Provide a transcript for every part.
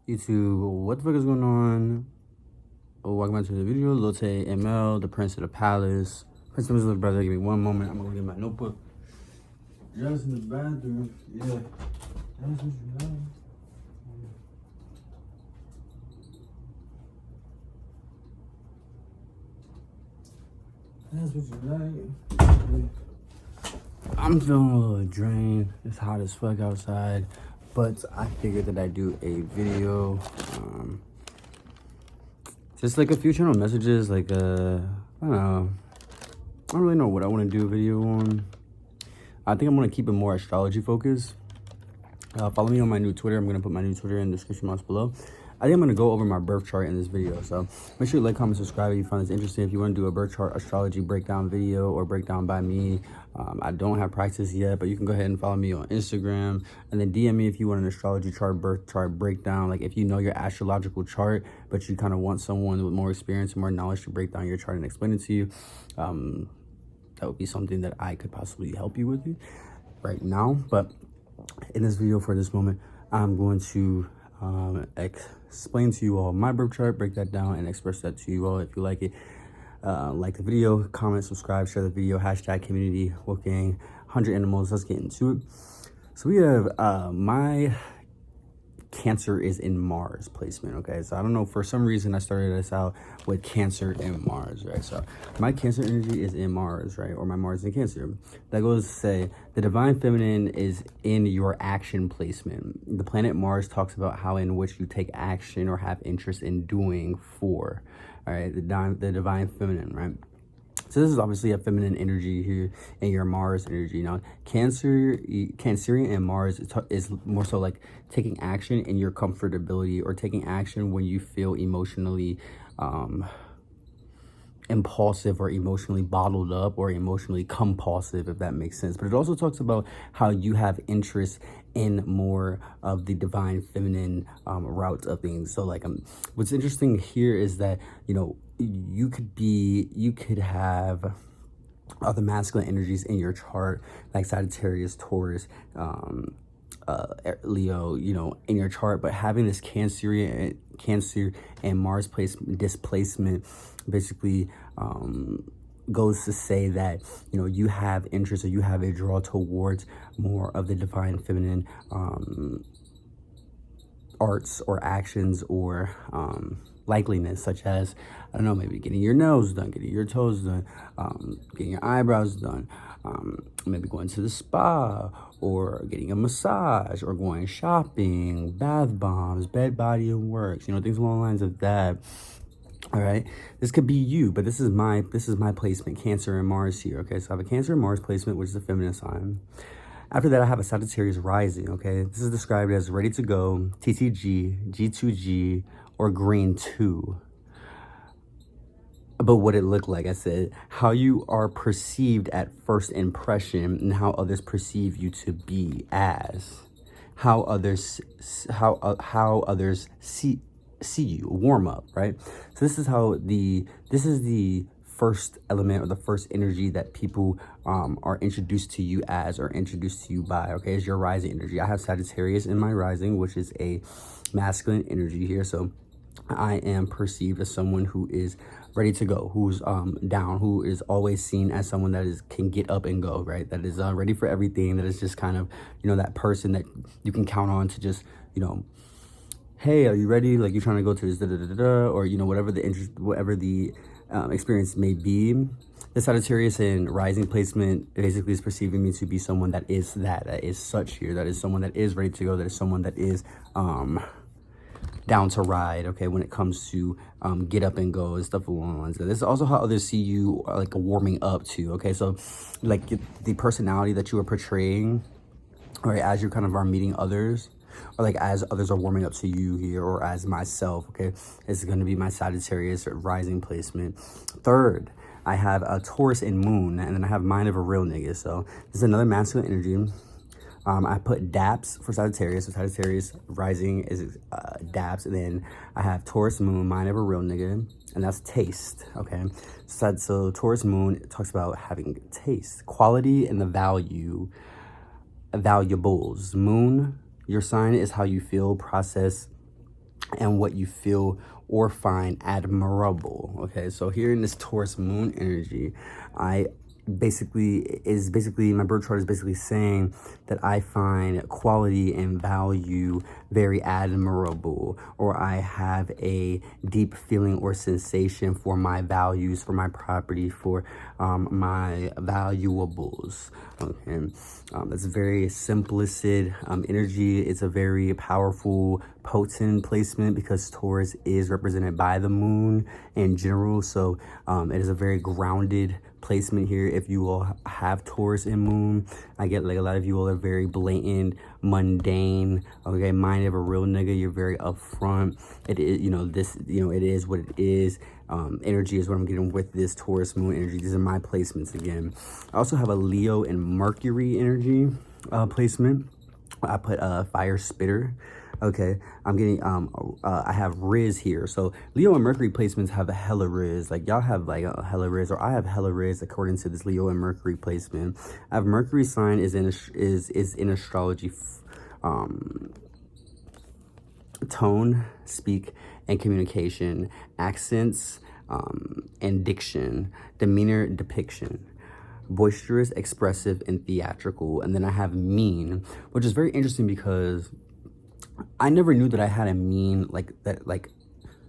YouTube, what the fuck is going on? Welcome back to the video. Liltemanning-lesueur, the Prince of the Palace. Prince of his little brother. Give me one moment. I'm gonna get my notebook. Just in the bathroom. Yeah. That's what you like. That's what you like. I'm feeling a little drained. It's hot as fuck outside. But I figured that I'd do a video. Just like a few channel messages, like I don't know. I don't really know what I want to do a video on. I think I'm gonna keep it more astrology focused. Follow me on my new Twitter. I'm gonna put my new Twitter in the description box below. I think I'm gonna go over my birth chart in this video. So make sure you like, comment, subscribe if you find this interesting. If you want to do a birth chart astrology breakdown video or breakdown by me, I don't have practice yet, but you can go ahead and follow me on Instagram and then DM me if you want an astrology chart, birth chart breakdown. Like if you know your astrological chart, but you kind of want someone with more experience and more knowledge to break down your chart and explain it to you. That would be something that I could possibly help you with right now. But in this video for this moment, I'm going to explain to you all my birth chart, break that down, and express that to you all. If you like it, like the video, comment, subscribe, share the video, hashtag community, Wolfgang, 100 animals. Let's get into it. So we have my Cancer is in Mars placement, okay? So I don't know, for some reason I started this out with Cancer in Mars, right? So my Cancer energy is in Mars, right? Or my Mars in Cancer. That goes to say the divine feminine is in your action placement. The planet Mars talks about how in which you take action or have interest in doing for, all right? The divine feminine, right? So this is obviously a feminine energy here in your Mars energy. Now, Cancerian and Mars is more so like taking action in your comfortability or taking action when you feel emotionally impulsive or emotionally bottled up or emotionally compulsive, if that makes sense. But it also talks about how you have interest in more of the divine feminine route of things. So like what's interesting here is that, you know, you could have other masculine energies in your chart, like Sagittarius, Taurus, Leo, you know, in your chart, but having this Cancer and Mars displacement basically goes to say that, you know, you have interest or you have a draw towards more of the divine feminine arts or actions or likeliness, such as, I don't know, maybe getting your nails done, getting your toes done, getting your eyebrows done, maybe going to the spa or getting a massage or going shopping, bath bombs, bed, body, and works, you know, things along the lines of that. All right, this could be you, but this is my placement, Cancer and Mars here. Okay, so I have a Cancer and Mars placement, which is a feminine sign. After that, I have a Sagittarius rising. Okay, this is described as ready to go, TTG, G2G, or green 2. But what it looked like, I said, how you are perceived at first impression and how others perceive you to be as, how others see you, warm up, right? So this is how this is the first element or the first energy that people are introduced to you as or introduced to you by, okay, is your rising energy. I have Sagittarius in my rising, which is a masculine energy here. So I am perceived as someone who is ready to go, who's down, who is always seen as someone that can get up and go, right? That is ready for everything, that is just kind of, you know, that person that you can count on to just, you know, hey, are you ready? Like, you're trying to go to this, or, you know, whatever the experience may be. The Sagittarius and rising placement basically is perceiving me to be someone that is such here, that is someone that is ready to go, that is someone that is down to ride, okay, when it comes to get up and go and stuff along the lines. This is also how others see you, like warming up to, okay? So like the personality that you are portraying, right, as you kind of are meeting others, or like as others are warming up to you here, or as myself, okay, is going to be my Sagittarius rising placement. Third, I have a Taurus and moon, and then I have mind of a real nigga. So this is another masculine energy. I put DAPS for Sagittarius. So Sagittarius rising is DAPS. And then I have Taurus moon, mind of a real nigga. And that's taste, okay? So Taurus moon talks about having taste, quality, and the valuables. Moon, your sign is how you feel, process, and what you feel or find admirable. Okay, so here in this Taurus moon energy, I basically my birth chart is basically saying that I find quality and value very admirable, or I have a deep feeling or sensation for my values, for my property, for my valuables. Okay, that's very simplistic energy. It's a very powerful, potent placement because Taurus is represented by the moon in general. So it is a very grounded placement here. If you will have Taurus and moon, I get like a lot of you all are very blatant, mundane, okay, mind of a real nigga. You're very upfront. It is, you know, this, you know, it is what it is. Energy is what I'm getting with this Taurus moon energy. These are my placements again. I also have a Leo and Mercury energy placement. I put fire spitter. Okay, I'm getting I have Riz here. So Leo and Mercury placements have a hella Riz. Like y'all have like a hella Riz, or I have hella Riz according to this Leo and Mercury placement. I have Mercury sign is in astrology tone, speak, and communication, accents, and diction, demeanor, depiction, boisterous, expressive, and theatrical. And then I have mean, which is very interesting because I never knew that I had a mean, like that, like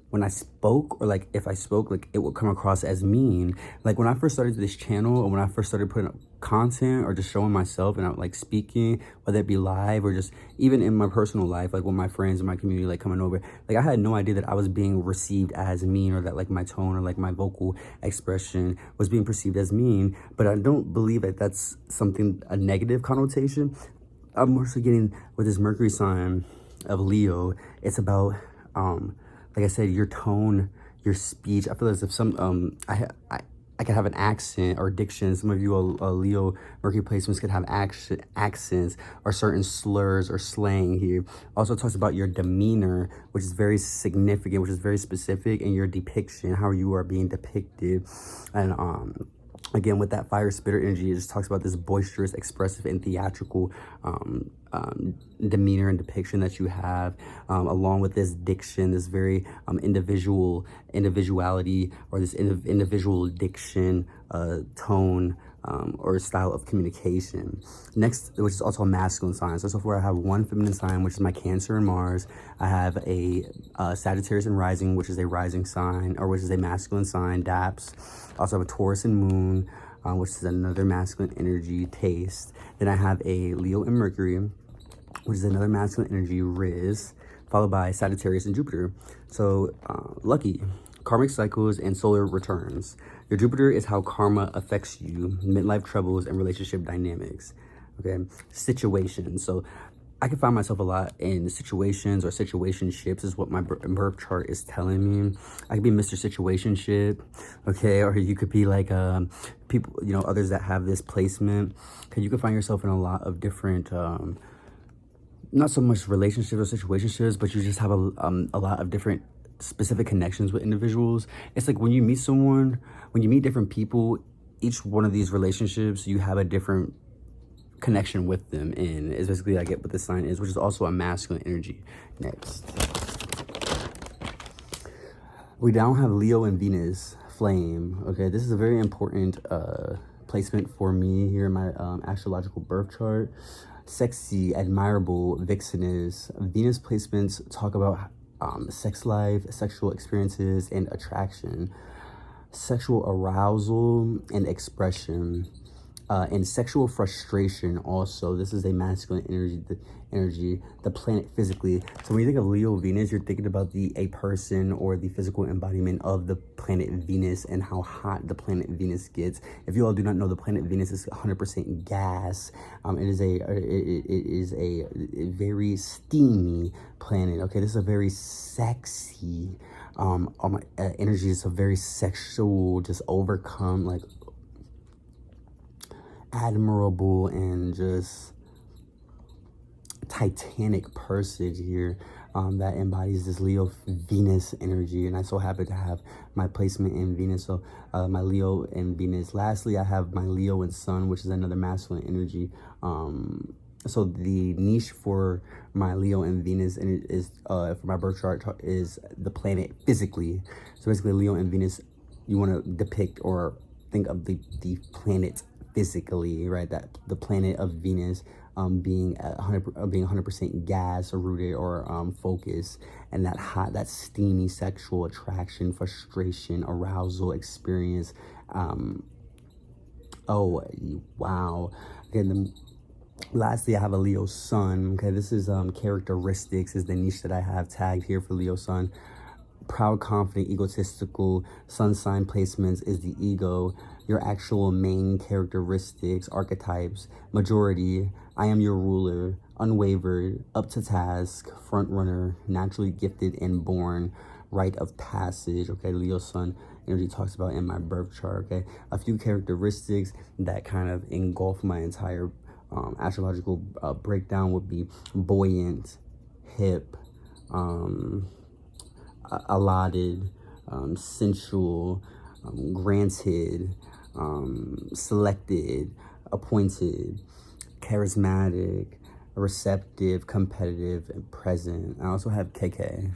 when I spoke, or like if I spoke, like it would come across as mean. Like when I first started this channel, or when I first started putting up content or just showing myself and I'm like speaking, whether it be live or just even in my personal life, like with my friends in my community, like coming over, like I had no idea that I was being received as mean, or that like my tone or like my vocal expression was being perceived as mean. But I don't believe that that's something, a negative connotation. I'm more so getting with this Mercury sign of Leo, it's about like I said, your tone, your speech. I feel as if some I could have an accent or diction. Some of you Leo Mercury placements could have accents or certain slurs or slang here. Also talks about your demeanor, which is very significant, which is very specific, and your depiction, how you are being depicted. And again, with that fire spitter energy, it just talks about this boisterous, expressive, and theatrical demeanor and depiction that you have, along with this diction, this very individuality, or this individual diction, tone, or style of communication. Next, which is also a masculine sign. So far I have one feminine sign, which is my Cancer and Mars. I have a Sagittarius and Rising, which is a rising sign, or which is a masculine sign, Daps. I also have a Taurus and Moon, which is another masculine energy, Taste. Then I have a Leo and Mercury, which is another masculine energy, Riz, followed by Sagittarius and Jupiter. So lucky, karmic cycles and solar returns. Your Jupiter is how karma affects you, midlife troubles, and relationship dynamics. Okay, situations. So I can find myself a lot in situations or situationships is what my birth chart is telling me. I could be Mr. Situationship, okay? Or you could be like people, you know, others that have this placement. Okay, you can find yourself in a lot of different, not so much relationships or situationships, but you just have a lot of different specific connections with individuals. It's like when you meet someone, when you meet different people, each one of these relationships, you have a different connection with them, and is basically I get what this sign is, which is also a masculine energy. Next, we now have Leo and Venus flame. Okay, this is a very important placement for me here in my astrological birth chart. Sexy, admirable, vixeness. Venus placements talk about sex life, sexual experiences, and attraction, sexual arousal and expression. And sexual frustration also. This is a masculine energy, the planet physically. So when you think of Leo Venus, you're thinking about a person or the physical embodiment of the planet Venus and how hot the planet Venus gets. If you all do not know, the planet Venus is 100% gas. It is a very steamy planet. Okay, this is a very sexy energy. It's a very sexual, just overcome, like admirable and just titanic person here that embodies this Leo Venus energy. And I so happen to have my placement in Venus, so my Leo and Venus. Lastly, I have my Leo and Sun, which is another masculine energy, So the niche for my Leo and Venus and it is for my birth chart is the planet physically. So basically Leo and Venus, you want to depict or think of the planet physically, right? That the planet of Venus being 100% gas rooted or focused, and that hot, that steamy sexual attraction, frustration, arousal experience. Oh wow. Again, lastly, I have a Leo sun. Okay, this is characteristics is the niche that I have tagged here for Leo sun. Proud, confident, egotistical. Sun sign placements is the ego. Your actual main characteristics, archetypes, majority. I am your ruler. Unwavered, up to task, front runner, naturally gifted and born, rite of passage. Okay, Leo sun energy talks about in my birth chart. Okay, a few characteristics that kind of engulf my entire astrological breakdown would be buoyant, hip, allotted, sensual, granted, selected, appointed, charismatic, receptive, competitive, and present. I also have KK.